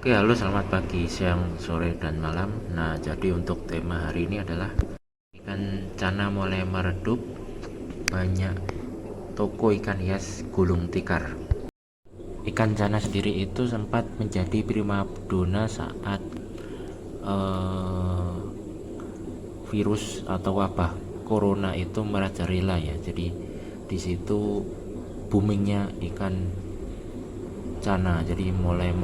Oke, halo, selamat pagi, siang, sore, dan malam. Nah, jadi untuk tema hari ini adalah ikan cana mulai meredup, banyak toko ikan hias gulung tikar. Ikan cana sendiri itu sempat menjadi primadona saat eh, virus atau wabah corona itu merajalela ya. Jadi di situ boomingnya ikan cana, jadi mulai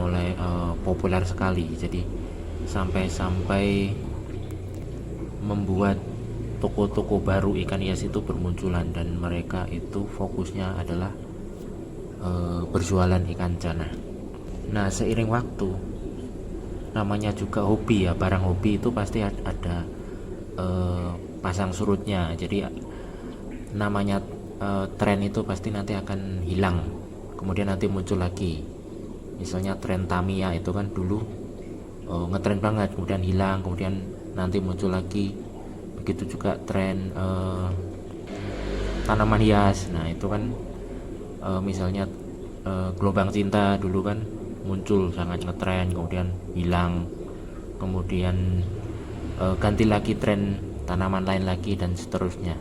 populer sekali. Jadi sampai membuat toko-toko baru ikan hias itu bermunculan, dan mereka itu fokusnya adalah berjualan ikan cana. Nah, seiring waktu, namanya juga hobi ya, barang hobi itu pasti ada pasang surutnya. Jadi namanya tren itu pasti nanti akan hilang, kemudian nanti muncul lagi. Misalnya tren Tamiya itu kan dulu ngetren banget, kemudian hilang, kemudian nanti muncul lagi. Begitu juga tren tanaman hias. Nah itu kan misalnya gelombang cinta dulu kan muncul sangat ngetren, kemudian hilang, kemudian ganti lagi tren tanaman lain lagi, dan seterusnya.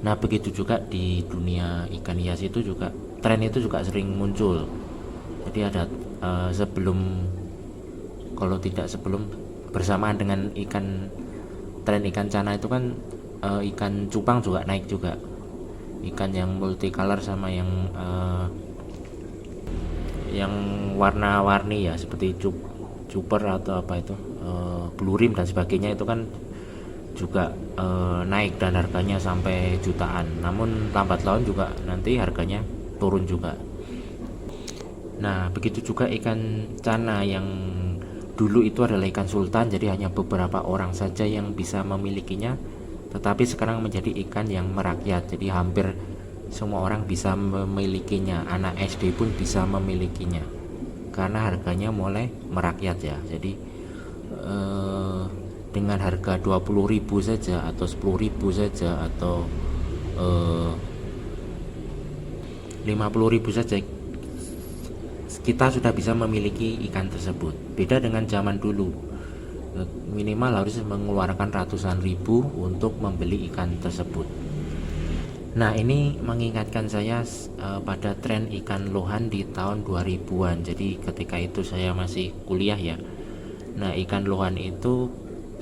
Nah begitu juga di dunia ikan hias itu juga, tren itu juga sering muncul. Jadi ada sebelum, kalau tidak sebelum, bersamaan dengan tren ikan cana itu kan ikan cupang juga naik juga. Ikan yang multicolor sama yang warna-warni ya, seperti cuper atau apa itu, blue rim dan sebagainya, itu kan juga naik dan harganya sampai jutaan. Namun lambat laun juga nanti harganya turun juga. Nah begitu juga ikan cana yang dulu itu adalah ikan sultan, jadi hanya beberapa orang saja yang bisa memilikinya, tetapi sekarang menjadi ikan yang merakyat, jadi hampir semua orang bisa memilikinya. Anak SD pun bisa memilikinya karena harganya mulai merakyat ya. Jadi dengan harga 20.000 saja atau 10.000 saja atau 50.000 saja, kita sudah bisa memiliki ikan tersebut. Beda dengan zaman dulu, minimal harus mengeluarkan ratusan ribu untuk membeli ikan tersebut. Nah ini mengingatkan saya pada tren ikan lohan di tahun 2000-an. Jadi ketika itu saya masih kuliah ya. Nah ikan lohan itu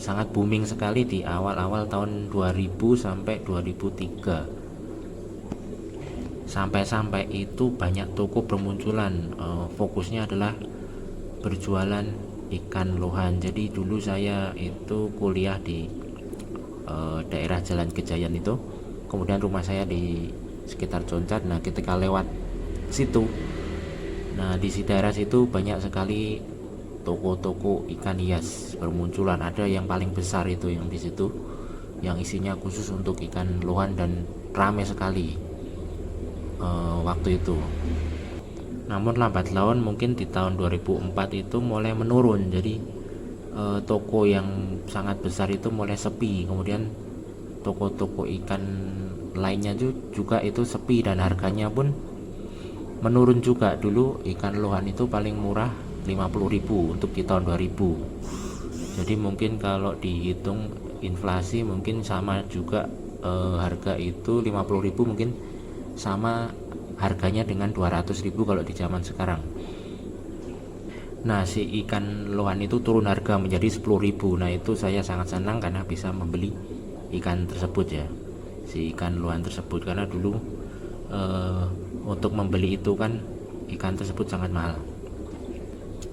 sangat booming sekali di awal-awal tahun 2000 sampai 2003. Sampai-sampai itu banyak toko bermunculan, fokusnya adalah berjualan ikan lohan. Jadi dulu saya itu kuliah di daerah Jalan Gejayan itu, kemudian rumah saya di sekitar Concat. Nah ketika lewat situ, nah di daerah situ banyak sekali toko-toko ikan hias bermunculan. Ada yang paling besar itu yang di situ, yang isinya khusus untuk ikan lohan, dan ramai sekali waktu itu. Namun lambat laun mungkin di tahun 2004 itu mulai menurun. Jadi toko yang sangat besar itu mulai sepi, kemudian toko-toko ikan lainnya juga itu sepi, dan harganya pun menurun juga. Dulu ikan lohan itu paling murah 50.000 untuk di tahun 2000. Jadi mungkin kalau dihitung inflasi mungkin sama juga, harga itu 50.000 mungkin sama harganya dengan 200.000 kalau di zaman sekarang. Nah si ikan lohan itu turun harga menjadi 10.000. Nah itu saya sangat senang karena bisa membeli ikan tersebut ya, si ikan lohan tersebut. Karena dulu untuk membeli itu kan ikan tersebut sangat mahal,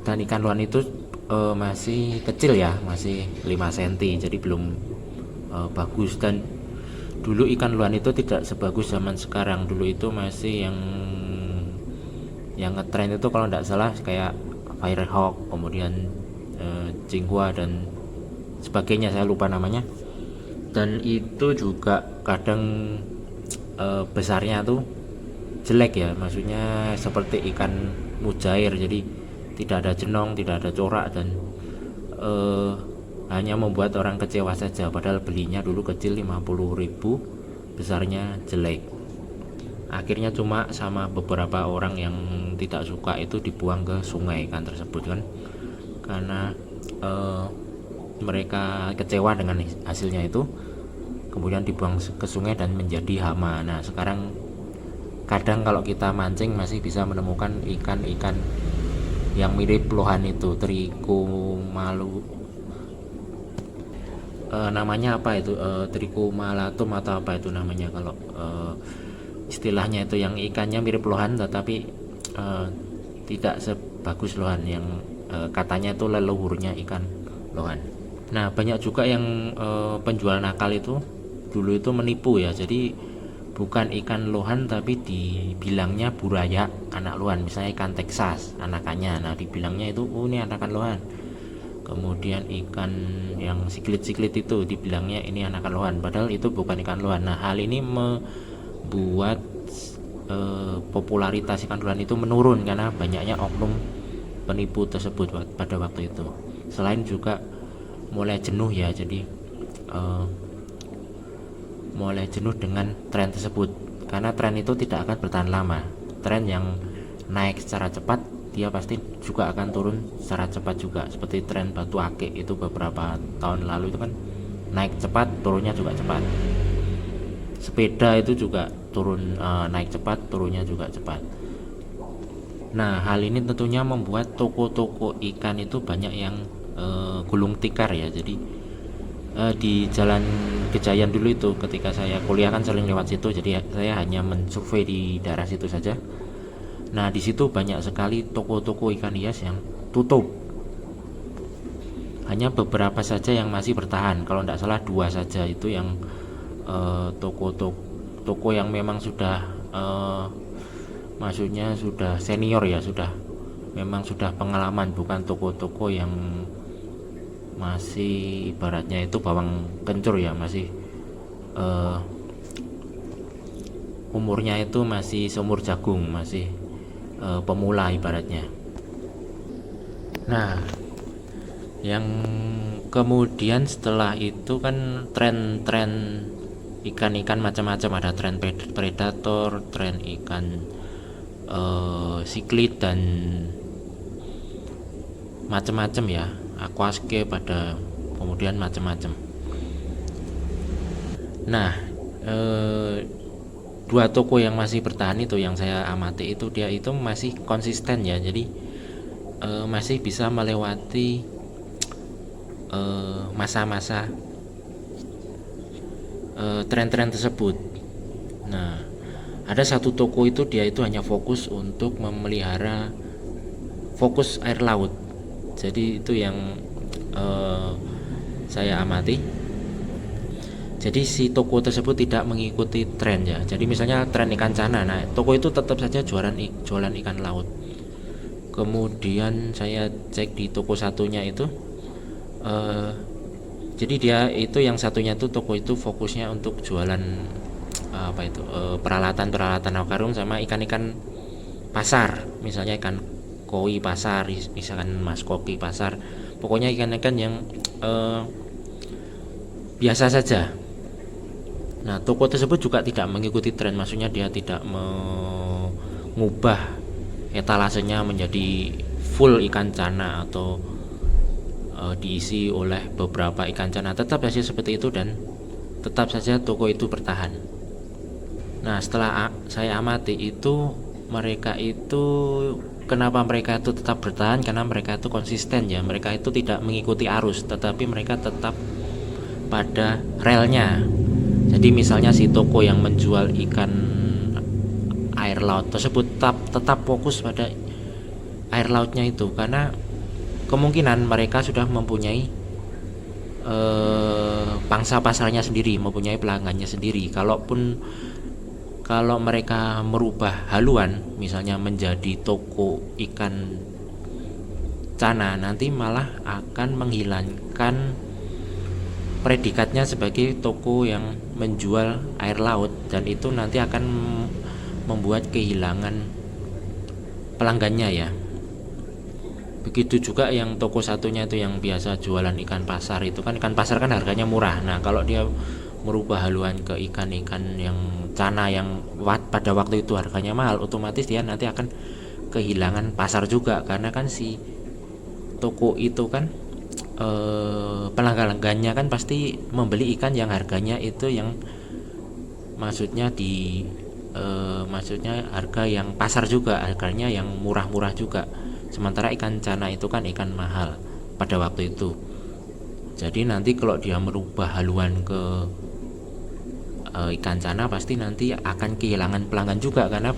dan ikan lohan itu masih kecil ya, masih 5 cm, jadi belum bagus. Dan dulu ikan lohan itu tidak sebagus zaman sekarang. Dulu itu masih yang ngetrend itu kalau tidak salah kayak Firehawk, kemudian Jinghua dan sebagainya, saya lupa namanya. Dan itu juga kadang besarnya tuh jelek ya, maksudnya seperti ikan mujair, jadi tidak ada jenong, tidak ada corak, dan hanya membuat orang kecewa saja. Padahal belinya dulu kecil 50.000, besarnya jelek. akhirnya cuma sama beberapa orang yang tidak suka itu dibuang ke sungai ikan tersebut kan, karena mereka kecewa dengan hasilnya itu, kemudian dibuang ke sungai dan menjadi hama. Nah sekarang kadang kalau kita mancing masih bisa menemukan ikan-ikan yang mirip lohan itu, trichomalu, namanya apa itu, trichomalatum atau apa itu namanya, kalau istilahnya itu yang ikannya mirip lohan tetapi tidak sebagus lohan, yang katanya itu leluhurnya ikan lohan. Nah banyak juga yang penjual nakal itu dulu itu menipu ya, jadi bukan ikan lohan tapi dibilangnya buraya anak lohan, misalnya ikan Texas anakannya, nah dibilangnya itu ini anakan lohan. Kemudian ikan yang siklit-siklit itu dibilangnya ini anakan lohan, padahal itu bukan ikan lohan. Nah hal ini membuat popularitas ikan lohan itu menurun karena banyaknya oknum penipu tersebut pada waktu itu. Selain juga mulai jenuh ya, jadi mulai jenuh dengan tren tersebut, karena tren itu tidak akan bertahan lama. Tren yang naik secara cepat dia pasti juga akan turun secara cepat juga, seperti tren batu akik itu beberapa tahun lalu itu kan naik cepat, turunnya juga cepat. Sepeda itu juga turun, naik cepat, turunnya juga cepat. Nah hal ini tentunya membuat toko-toko ikan itu banyak yang gulung tikar ya. Jadi di Jalan Gejayan dulu itu ketika saya kuliah kan sering lewat situ, jadi saya hanya mensurvei di daerah situ saja. Nah di situ banyak sekali toko-toko ikan hias yang tutup, hanya beberapa saja yang masih bertahan. Kalau tidak salah 2 saja itu yang toko yang memang sudah maksudnya sudah senior ya, memang sudah pengalaman, bukan toko-toko yang masih ibaratnya itu bawang kencur ya, masih umurnya itu masih seumur jagung, masih pemula ibaratnya. Nah yang kemudian setelah itu kan tren-tren ikan-ikan macam-macam, ada tren predator, tren ikan siklit dan macam-macam ya, aquascape ada, kemudian macam-macam. Nah 2 toko yang masih bertahan itu yang saya amati itu, dia itu masih konsisten ya, jadi masih bisa melewati masa-masa tren-tren tersebut. Nah ada satu toko itu dia itu hanya fokus untuk memelihara fokus air laut, jadi itu yang saya amati. Jadi si toko tersebut tidak mengikuti tren ya. Jadi misalnya tren ikan cana, nah toko itu tetap saja jualan ikan laut. Kemudian saya cek di toko satunya itu, jadi dia itu yang satunya itu toko itu fokusnya untuk jualan peralatan akuarium sama ikan-ikan pasar, misalnya ikan koi pasar, misalkan mas koki pasar, pokoknya ikan-ikan yang biasa saja. Nah toko tersebut juga tidak mengikuti tren, maksudnya dia tidak mengubah etalasenya menjadi full ikan cana atau diisi oleh beberapa ikan cana, tetap saja seperti itu dan tetap saja toko itu bertahan. Nah setelah saya amati itu, mereka itu kenapa mereka itu tetap bertahan, karena mereka itu konsisten ya, mereka itu tidak mengikuti arus, tetapi mereka tetap pada relnya. Jadi misalnya si toko yang menjual ikan air laut tersebut tetap fokus pada air lautnya itu, karena kemungkinan mereka sudah mempunyai pangsa pasarnya sendiri, mempunyai pelanggannya sendiri. Kalau mereka merubah haluan, misalnya menjadi toko ikan cana, nanti malah akan menghilangkan predikatnya sebagai toko yang menjual air laut, dan itu nanti akan membuat kehilangan pelanggannya ya. Begitu juga yang toko satunya itu yang biasa jualan ikan pasar itu kan, ikan pasar kan harganya murah. Nah kalau dia merubah haluan ke ikan-ikan yang cana yang pada waktu itu harganya mahal, otomatis dia nanti akan kehilangan pasar juga, karena kan si toko itu kan pelanggan-pelanggannya kan pasti membeli ikan yang harganya itu yang maksudnya maksudnya harga yang pasar juga, harganya yang murah-murah juga. Sementara ikan cana itu kan ikan mahal pada waktu itu. Jadi nanti kalau dia merubah haluan ke ikan cana, pasti nanti akan kehilangan pelanggan juga, karena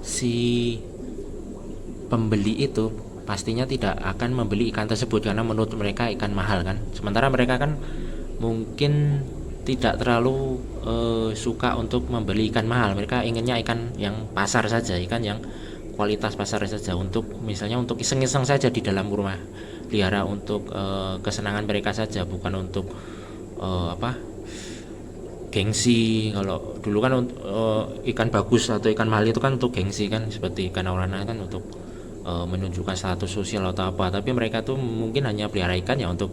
si pembeli itu pastinya tidak akan membeli ikan tersebut karena menurut mereka ikan mahal kan. Sementara mereka kan mungkin tidak terlalu suka untuk membeli ikan mahal, mereka inginnya ikan yang pasar saja, ikan yang kualitas pasar saja, untuk misalnya untuk iseng-iseng saja di dalam rumah pelihara, untuk kesenangan mereka saja, bukan untuk gengsi. Kalau dulu kan ikan bagus atau ikan mahal itu kan untuk gengsi kan, seperti ikan arowana kan untuk menunjukkan status sosial atau apa. Tapi mereka tuh mungkin hanya pelihara ikan ya untuk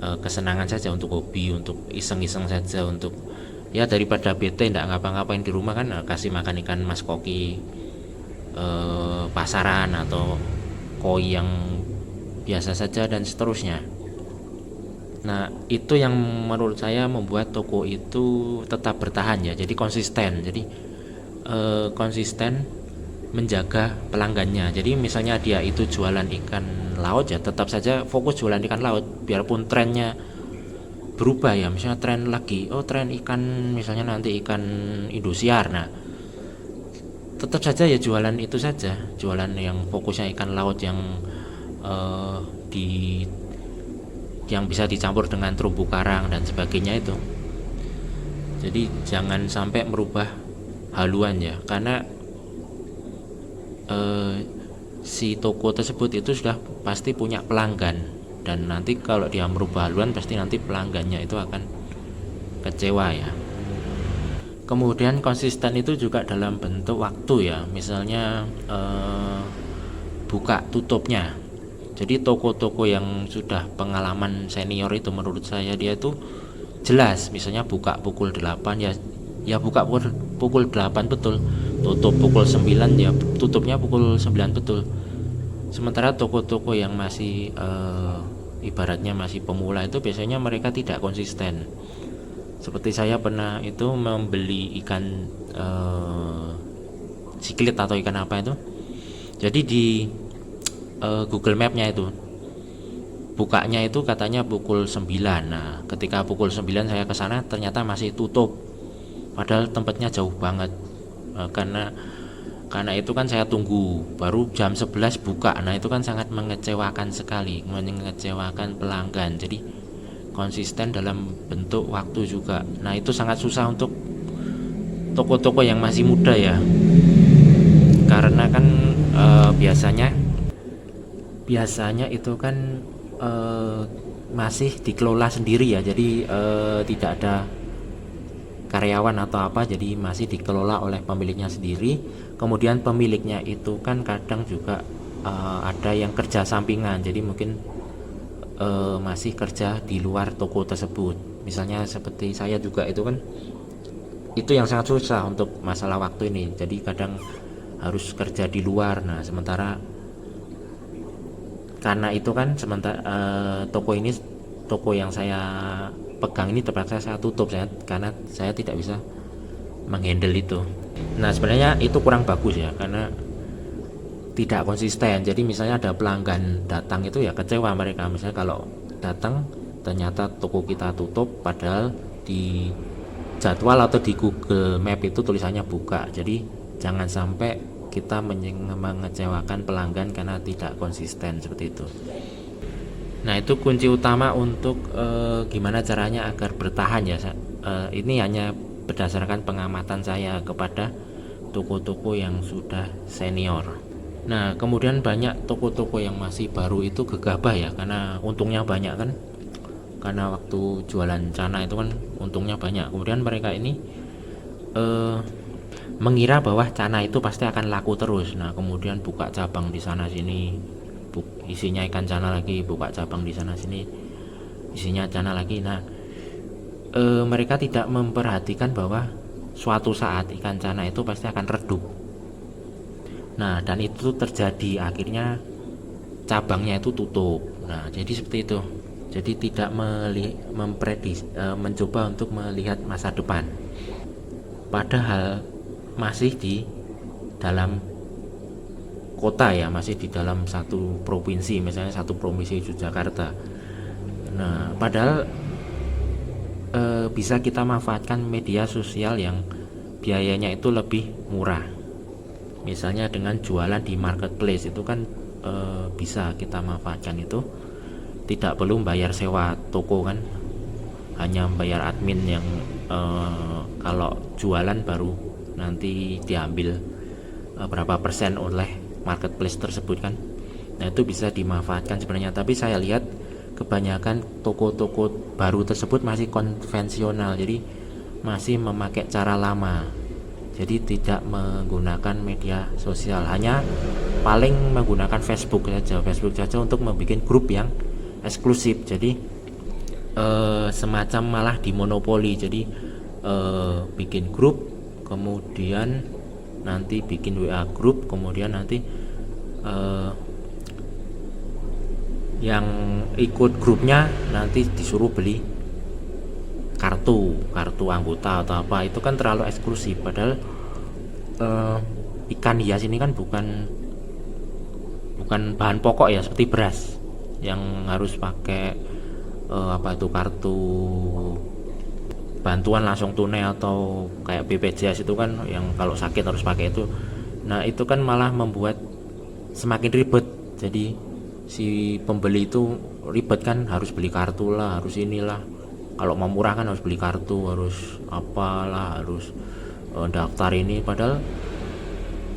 kesenangan saja, untuk hobi, untuk iseng-iseng saja, untuk ya daripada bete ndak ngapa-ngapain di rumah kan, kasih makan ikan mas koki pasaran atau koi yang biasa saja dan seterusnya. Nah, itu yang menurut saya membuat toko itu tetap bertahan ya. Jadi konsisten. Jadi konsisten menjaga pelanggannya. Jadi misalnya dia itu jualan ikan laut ya, tetap saja fokus jualan ikan laut, biarpun trennya berubah ya. Misalnya tren lagi, tren ikan, misalnya nanti ikan Indosiar. Nah, tetap saja ya jualan itu saja, jualan yang fokusnya ikan laut yang yang bisa dicampur dengan terumbu karang dan sebagainya itu. Jadi jangan sampai merubah haluan ya, karena si toko tersebut itu sudah pasti punya pelanggan, dan nanti kalau dia merubah haluan pasti nanti pelanggannya itu akan kecewa ya. Kemudian konsisten itu juga dalam bentuk waktu ya, misalnya buka tutupnya. Jadi toko-toko yang sudah pengalaman senior itu menurut saya dia itu jelas, misalnya buka pukul 8 ya buka pukul 8 betul, tutup pukul 9 ya tutupnya pukul 9 betul. Sementara toko-toko yang masih ibaratnya masih pemula itu biasanya mereka tidak konsisten. Seperti saya pernah itu membeli ikan siklit atau ikan apa itu. Jadi di Google Map-nya itu bukanya itu katanya pukul 9. Nah, ketika pukul 9 saya ke sana ternyata masih tutup. Padahal tempatnya jauh banget. Karena itu kan saya tunggu baru jam 11 buka. Nah, itu kan sangat mengecewakan sekali, mengecewakan pelanggan. Jadi konsisten dalam bentuk waktu juga. Nah, itu sangat susah untuk toko-toko yang masih muda ya. Karena kan biasanya itu kan masih dikelola sendiri ya, jadi tidak ada karyawan atau apa, jadi masih dikelola oleh pemiliknya sendiri. Kemudian pemiliknya itu kan kadang juga ada yang kerja sampingan, jadi mungkin masih kerja di luar toko tersebut. Misalnya seperti saya juga itu kan, itu yang sangat susah untuk masalah waktu ini, jadi kadang harus kerja di luar. Nah, sementara karena itu kan toko yang saya pegang ini terpaksa saya tutup karena saya tidak bisa menghandle itu. Nah, sebenarnya itu kurang bagus ya, karena tidak konsisten. Jadi misalnya ada pelanggan datang itu ya kecewa mereka, misalnya kalau datang ternyata toko kita tutup padahal di jadwal atau di Google Map itu tulisannya buka. Jadi jangan sampai kita mengecewakan pelanggan karena tidak konsisten seperti itu. Nah, itu kunci utama untuk gimana caranya agar bertahan ya. Ini hanya berdasarkan pengamatan saya kepada toko-toko yang sudah senior. Nah, kemudian banyak toko-toko yang masih baru itu gegabah ya, karena untungnya banyak kan. Karena waktu jualan cana itu kan untungnya banyak. Kemudian mereka ini mengira bahwa cana itu pasti akan laku terus. Nah, kemudian buka cabang di sana sini, isinya ikan cana lagi, buka cabang di sana sini. isinya cana lagi. Nah, mereka tidak memperhatikan bahwa suatu saat ikan cana itu pasti akan redup. Nah, dan itu terjadi, akhirnya cabangnya itu tutup. Nah, jadi seperti itu. Jadi tidak mencoba untuk melihat masa depan. Padahal masih di dalam kota ya, masih di dalam satu provinsi, misalnya satu provinsi Yogyakarta. Nah, padahal bisa kita manfaatkan media sosial yang biayanya itu lebih murah. Misalnya dengan jualan di marketplace itu kan bisa kita manfaatkan itu. Tidak perlu bayar sewa toko kan, hanya bayar admin yang kalau jualan baru nanti diambil berapa persen oleh marketplace tersebut kan. Nah, itu bisa dimanfaatkan sebenarnya, tapi saya lihat kebanyakan toko-toko baru tersebut masih konvensional, jadi masih memakai cara lama, jadi tidak menggunakan media sosial, hanya paling menggunakan Facebook saja untuk membuat grup yang eksklusif. Jadi semacam malah dimonopoli. Jadi bikin grup, kemudian nanti bikin WA grup, kemudian nanti yang ikut grupnya nanti disuruh beli kartu anggota atau apa. Itu kan terlalu eksklusif, padahal ikan hias ini kan bukan bahan pokok ya, seperti beras yang harus pakai kartu bantuan langsung tunai atau kayak BPJS itu kan yang kalau sakit harus pakai itu. Nah, itu kan malah membuat semakin ribet. Jadi si pembeli itu ribet kan, harus beli kartu lah, harus inilah. Kalau mau murah kan harus beli kartu, harus apalah, harus daftar ini. Padahal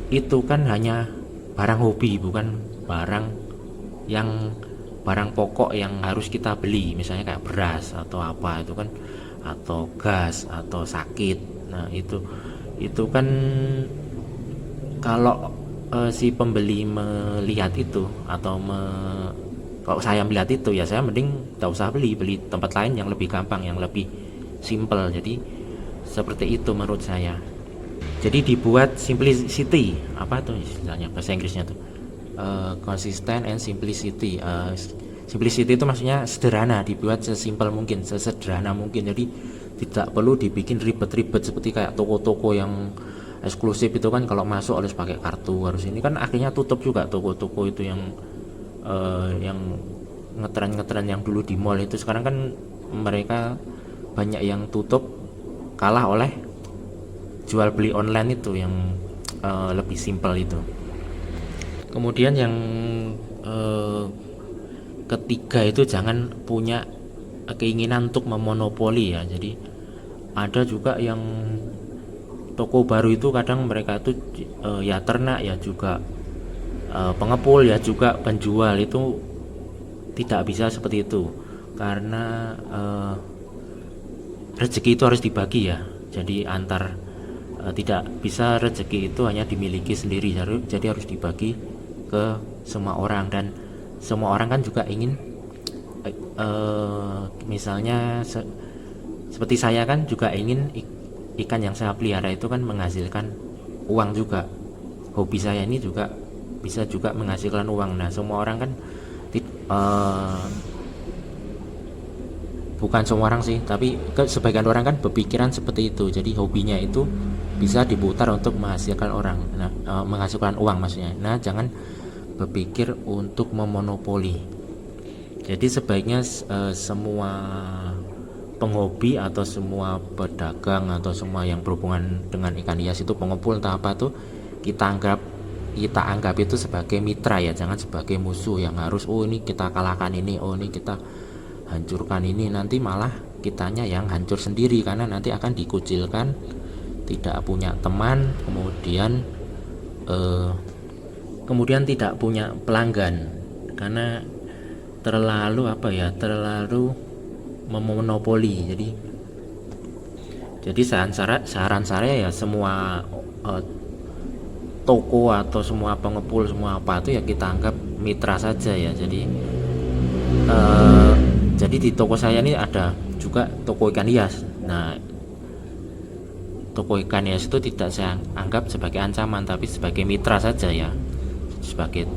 itu kan hanya barang hobi, bukan barang pokok yang harus kita beli, misalnya kayak beras atau apa itu kan, atau gas atau sakit. Nah, itu kan kalau si pembeli melihat itu atau kalau saya melihat itu ya, saya mending gak usah beli tempat lain yang lebih gampang, yang lebih simple. Jadi seperti itu menurut saya. Jadi dibuat simplicity, apa tuh istilahnya bahasa Inggrisnya tuh, consistent and simplicity. Simplicity itu maksudnya sederhana, dibuat sesimpel mungkin, sesederhana mungkin. Jadi tidak perlu dibikin ribet-ribet seperti kayak toko-toko yang eksklusif itu kan, kalau masuk harus pakai kartu, harus ini kan, akhirnya tutup juga toko-toko itu yang ngetren yang dulu di mall itu. Sekarang kan mereka banyak yang tutup, kalah oleh jual beli online itu yang lebih simpel itu. Kemudian yang ketiga itu jangan punya keinginan untuk memonopoli ya. Jadi ada juga yang toko baru itu kadang mereka itu ya ternak ya juga pengepul ya juga penjual, itu tidak bisa seperti itu, karena rezeki itu harus dibagi ya. Jadi tidak bisa rezeki itu hanya dimiliki sendiri, jadi harus dibagi ke semua orang. Dan semua orang kan juga ingin misalnya seperti saya kan juga ingin ikan yang saya pelihara itu kan menghasilkan uang juga. Hobi saya ini juga bisa juga menghasilkan uang. Nah, semua orang kan bukan semua orang sih, tapi sebagian orang kan berpikiran seperti itu. Jadi hobinya itu bisa diputar untuk menghasilkan menghasilkan uang maksudnya. Nah, jangan berpikir untuk memonopoli. Jadi sebaiknya semua penghobi atau semua pedagang atau semua yang berhubungan dengan ikan hias itu, pengepul entah apa tuh, kita anggap itu sebagai mitra ya, jangan sebagai musuh yang harus ini kita kalahkan ini, ini kita hancurkan ini. Nanti malah kitanya yang hancur sendiri, karena nanti akan dikucilkan, tidak punya teman, kemudian tidak punya pelanggan, karena terlalu memonopoli. Jadi saran saya ya, semua toko atau semua pengepul semua apa itu ya kita anggap mitra saja ya. Jadi Jadi di toko saya ini ada juga toko ikan hias. Nah, toko ikan hias itu tidak saya anggap sebagai ancaman, tapi sebagai mitra saja ya, sebagai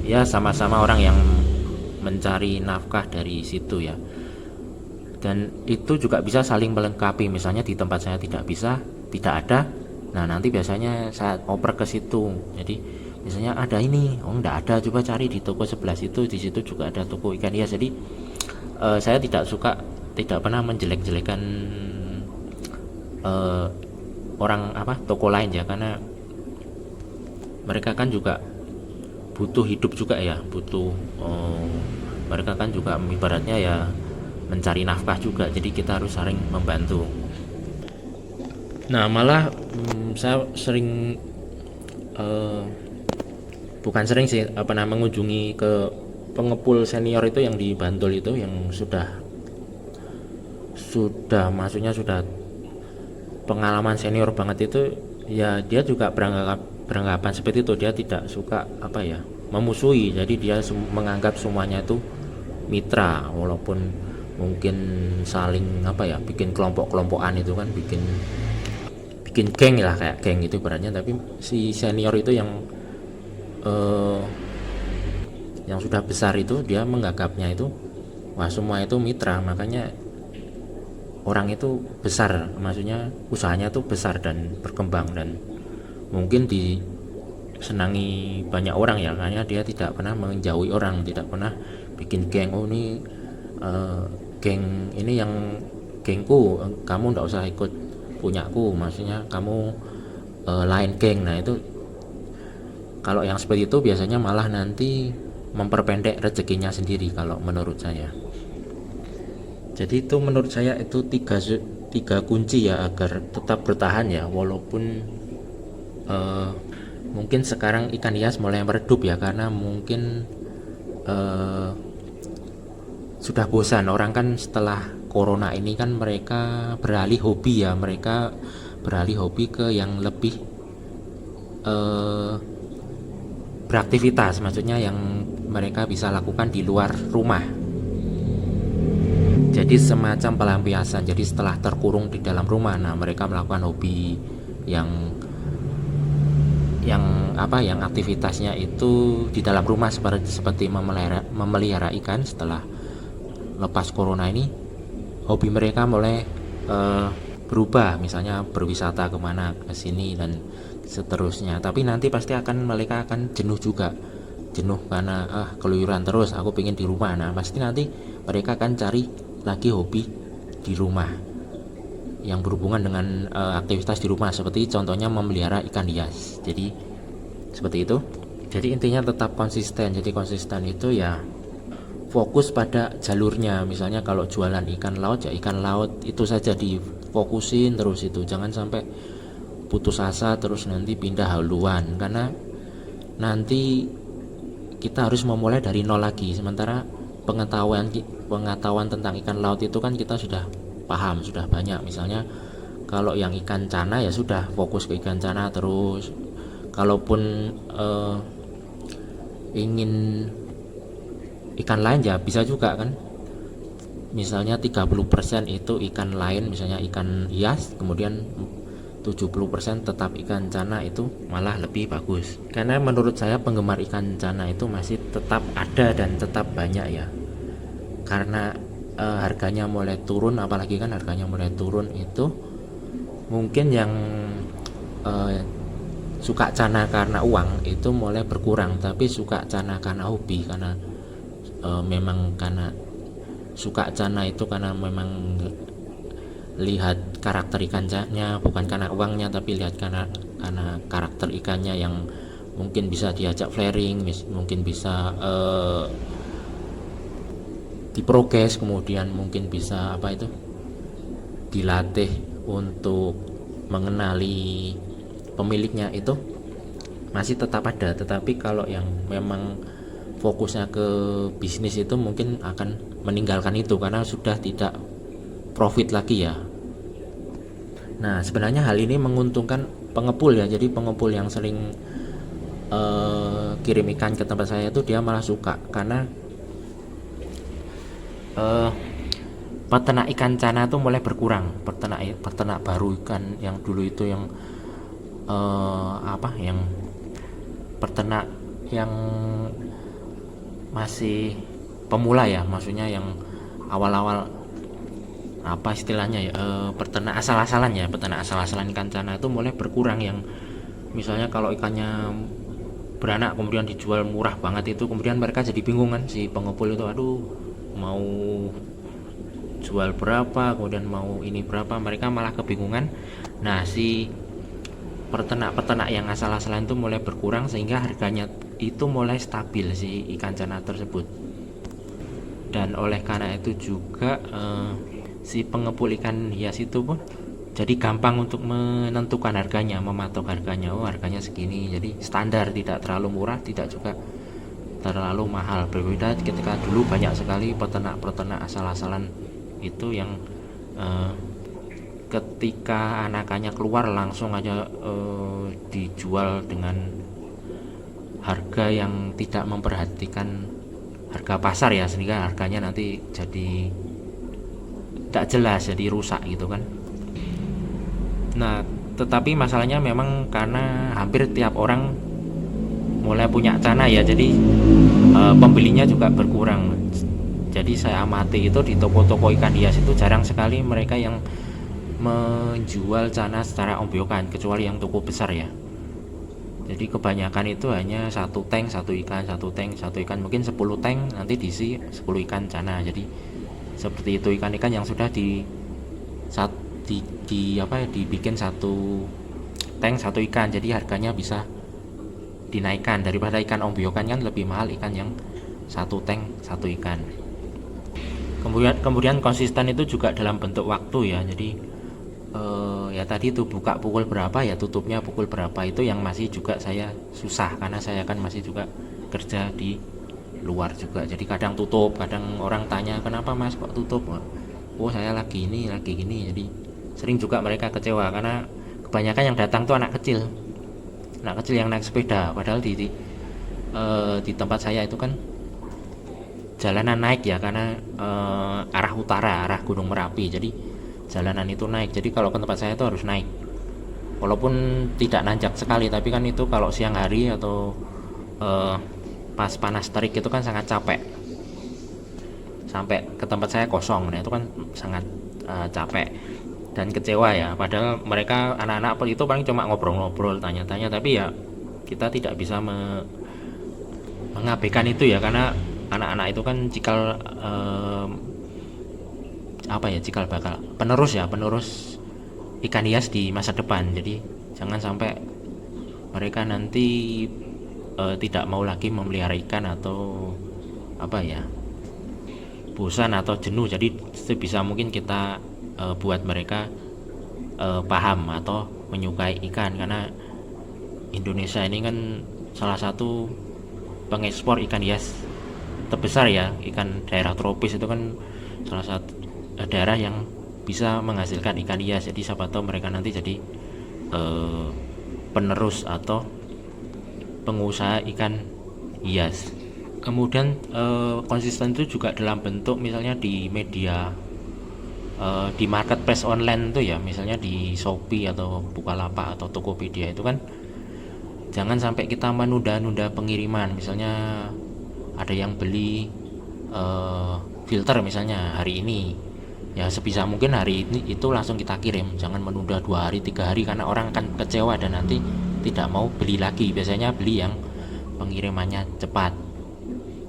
ya sama-sama orang yang mencari nafkah dari situ ya. Dan itu juga bisa saling melengkapi. Misalnya di tempat saya tidak ada, nah nanti biasanya saya oper ke situ. Jadi misalnya ada ini, oh enggak ada, coba cari di toko sebelah situ, di situ juga ada toko ikan hias. Jadi saya tidak pernah menjelek-jelekan orang toko lain ya, karena mereka kan juga butuh hidup juga ya, mereka kan juga ibaratnya ya mencari nafkah juga, jadi kita harus saling membantu. Nah malah saya sering bukan sering sih mengunjungi ke pengepul senior itu yang di Bantul itu, yang sudah maksudnya sudah pengalaman senior banget itu ya. Dia juga beranggapan seperti itu, dia tidak suka memusuhi, jadi dia menganggap semuanya itu mitra, walaupun mungkin saling bikin kelompok-kelompokan itu kan, bikin geng lah, kayak geng itu beratnya. Tapi si senior itu yang sudah besar itu, dia menganggapnya itu wah semua itu mitra, makanya orang itu besar, maksudnya usahanya tuh besar dan berkembang, dan mungkin disenangi banyak orang ya, karena dia tidak pernah menjauhi orang, tidak pernah bikin geng. Oh ini geng ini yang gengku, kamu ndak usah ikut punyaku, maksudnya kamu lain geng. Nah itu kalau yang seperti itu biasanya malah nanti memperpendek rezekinya sendiri kalau menurut saya. Jadi itu menurut saya itu tiga kunci ya agar tetap bertahan ya, walaupun mungkin sekarang ikan hias mulai meredup ya, karena mungkin sudah bosan orang kan setelah corona ini kan, mereka beralih hobi ya, mereka beralih hobi ke yang lebih beraktivitas, maksudnya yang mereka bisa lakukan di luar rumah. Jadi semacam pelampiasan. Jadi setelah terkurung di dalam rumah, nah mereka melakukan hobi yang aktivitasnya itu di dalam rumah, seperti memelihara ikan. Setelah lepas corona ini, hobi mereka mulai berubah, misalnya berwisata kemana, ke sini dan seterusnya. Tapi nanti pasti mereka akan jenuh juga, jenuh karena keluyuran terus, aku pengen di rumah. Nah pasti nanti mereka akan cari lagi hobi di rumah yang berhubungan dengan aktivitas di rumah, seperti contohnya memelihara ikan hias. Jadi seperti itu. Jadi intinya tetap konsisten. Jadi konsisten itu ya fokus pada jalurnya. Misalnya kalau jualan ikan laut ya ikan laut itu saja difokusin terus, itu jangan sampai putus asa terus nanti pindah haluan, karena nanti kita harus memulai dari nol lagi. Sementara pengetahuan tentang ikan laut itu kan kita sudah paham, sudah banyak. Misalnya kalau yang ikan cana ya sudah fokus ke ikan cana terus. Kalaupun ingin ikan lain ya bisa juga kan, misalnya 30% itu ikan lain, misalnya ikan hias, kemudian 70% tetap ikan cana, itu malah lebih bagus. Karena menurut saya penggemar ikan cana itu masih tetap ada dan tetap banyak ya, karena harganya mulai turun. Apalagi kan harganya mulai turun itu, mungkin yang suka cana karena uang itu mulai berkurang, tapi suka cana karena hobi, karena memang karena suka cana itu karena memang lihat karakter ikannya, bukan karena uangnya, tapi lihat karena karakter ikannya yang mungkin bisa diajak flaring, mungkin bisa diprokes, kemudian mungkin bisa dilatih untuk mengenali pemiliknya, itu masih tetap ada. Tetapi kalau yang memang fokusnya ke bisnis itu mungkin akan meninggalkan itu karena sudah tidak profit lagi ya. Nah sebenarnya hal ini menguntungkan pengepul ya. Jadi pengepul yang sering kirim ikan ke tempat saya itu dia malah suka, karena eh, peternak ikan cana tuh mulai berkurang. Peternak baru ikan yang dulu itu yang yang peternak yang masih pemula ya, maksudnya yang awal-awal apa istilahnya ya, peternak asal-asalan ya, peternak asal-asalan ikan cana itu mulai berkurang. Yang misalnya kalau ikannya beranak kemudian dijual murah banget itu, kemudian mereka jadi bingung kan, si pengepul itu, aduh mau jual berapa, kemudian mau ini berapa, mereka malah kebingungan. Nah, si peternak-peternak yang asal-asalan itu mulai berkurang sehingga harganya itu mulai stabil si ikan cana tersebut. Dan oleh karena itu juga si pengepul ikan hias itu pun jadi gampang untuk menentukan harganya, mematok harganya. Oh, harganya segini, jadi standar, tidak terlalu murah, tidak juga terlalu mahal. Berbeda ketika dulu banyak sekali peternak-peternak asal-asalan itu yang ketika anakannya keluar langsung aja dijual dengan harga yang tidak memperhatikan harga pasar ya, sehingga harganya nanti jadi tidak jelas, jadi rusak gitu kan. Nah, tetapi masalahnya memang karena hampir tiap orang mulai punya cana ya, jadi pembelinya juga berkurang. Jadi saya amati itu di toko-toko ikan hias itu jarang sekali mereka yang menjual cana secara ombyokan, kecuali yang toko besar ya. Jadi kebanyakan itu hanya satu tank satu ikan, satu tank satu ikan, mungkin 10 tank nanti diisi 10 ikan cana. Jadi seperti itu, ikan-ikan yang sudah dibikin satu tank satu ikan, jadi harganya bisa dinaikkan daripada ikan ombyokan kan lebih mahal ikan yang satu tank satu ikan. Kemudian konsisten itu juga dalam bentuk waktu ya. Jadi ya tadi itu buka pukul berapa ya tutupnya pukul berapa, itu yang masih juga saya susah karena saya kan masih juga kerja di luar juga. Jadi kadang tutup, kadang orang tanya kenapa mas kok tutup, oh saya lagi ini lagi gini. Jadi sering juga mereka kecewa karena kebanyakan yang datang tuh anak kecil yang naik sepeda, padahal di tempat saya itu kan jalanan naik ya, karena arah utara, arah Gunung Merapi, jadi jalanan itu naik. Jadi kalau ke tempat saya itu harus naik, walaupun tidak nanjak sekali, tapi kan itu kalau siang hari atau pas panas terik itu kan sangat capek. Sampai ke tempat saya kosong, nah itu kan sangat capek dan kecewa ya. Padahal mereka anak-anak itu paling cuma ngobrol-ngobrol, tanya-tanya, tapi ya kita tidak bisa mengabaikan itu ya, karena anak-anak itu kan cikal bakal penerus ikan hias di masa depan. Jadi jangan sampai mereka nanti tidak mau lagi memelihara ikan atau bosan atau jenuh. Jadi sebisa mungkin kita buat mereka paham atau menyukai ikan, karena Indonesia ini kan salah satu pengekspor ikan hias terbesar ya. Ikan daerah tropis itu kan salah satu daerah yang bisa menghasilkan ikan hias. Jadi siapa tahu mereka nanti jadi penerus atau pengusaha ikan hias. Kemudian konsisten itu juga dalam bentuk misalnya di media, di marketplace online tuh ya, misalnya di Shopee atau Bukalapak atau Tokopedia itu kan jangan sampai kita menunda-nunda pengiriman. Misalnya ada yang beli filter misalnya hari ini, ya sebisa mungkin hari ini itu langsung kita kirim, jangan menunda 2 hari 3 hari, karena orang akan kecewa dan nanti tidak mau beli lagi. Biasanya beli yang pengirimannya cepat.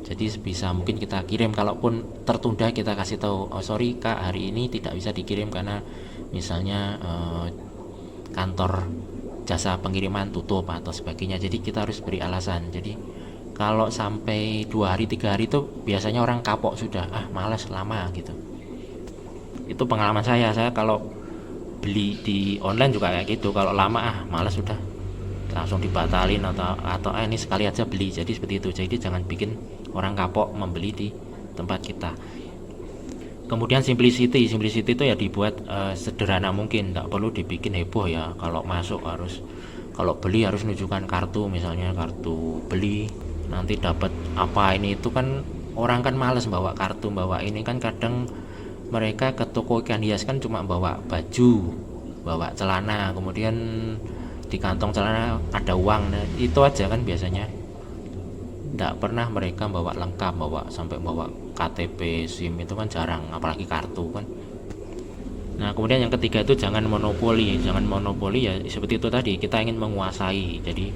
Jadi sebisa mungkin kita kirim, kalaupun tertunda kita kasih tahu, oh sorry kak, hari ini tidak bisa dikirim karena misalnya kantor jasa pengiriman tutup atau sebagainya. Jadi kita harus beri alasan. Jadi kalau sampai 2 hari 3 hari itu biasanya orang kapok sudah, malas lama gitu. Itu pengalaman saya kalau beli di online juga kayak gitu. Kalau lama malas sudah, langsung dibatalin atau ini sekali aja beli. Jadi seperti itu. Jadi jangan bikin orang kapok membeli di tempat kita. Kemudian simplicity itu ya dibuat sederhana mungkin, tidak perlu dibikin heboh ya. Kalau beli harus menunjukkan kartu, misalnya kartu beli nanti dapat apa ini, itu kan orang kan males bawa kartu, bawa ini kan. Kadang mereka ke toko ikan hias kan cuma bawa baju, bawa celana, kemudian di kantong celana ada uang. Nah, itu aja kan biasanya. Tidak pernah mereka bawa lengkap, sampai bawa KTP, SIM, itu kan jarang, apalagi kartu kan. Nah, kemudian yang ketiga itu jangan monopoli. Jangan monopoli ya seperti itu tadi, kita ingin menguasai. Jadi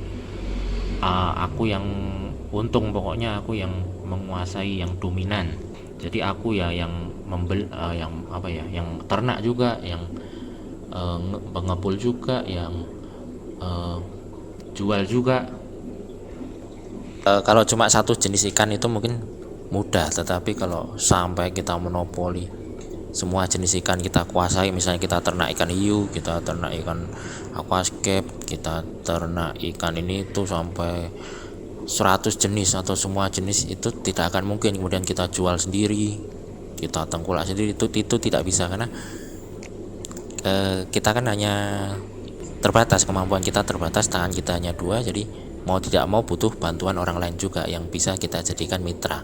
aku yang untung, pokoknya aku yang menguasai, yang dominan. Jadi aku ya yang yang apa ya, yang ternak juga, yang pengepul juga, yang jual juga. Kalau cuma satu jenis ikan itu mungkin mudah, tetapi kalau sampai kita monopoli semua jenis ikan kita kuasai, misalnya kita ternak ikan hiu, kita ternak ikan aquascape, kita ternak ikan ini tuh sampai 100 jenis atau semua jenis, itu tidak akan mungkin kemudian kita jual sendiri, kita tengkulak sendiri. Itu tidak bisa, karena kita kan hanya terbatas, kemampuan kita terbatas, tangan kita hanya dua. Jadi mau tidak mau butuh bantuan orang lain juga yang bisa kita jadikan mitra.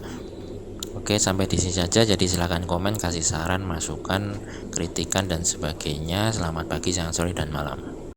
Oke, sampai di sini saja. Jadi silakan komen, kasih saran, masukan, kritikan dan sebagainya. Selamat pagi, siang, sore, dan malam.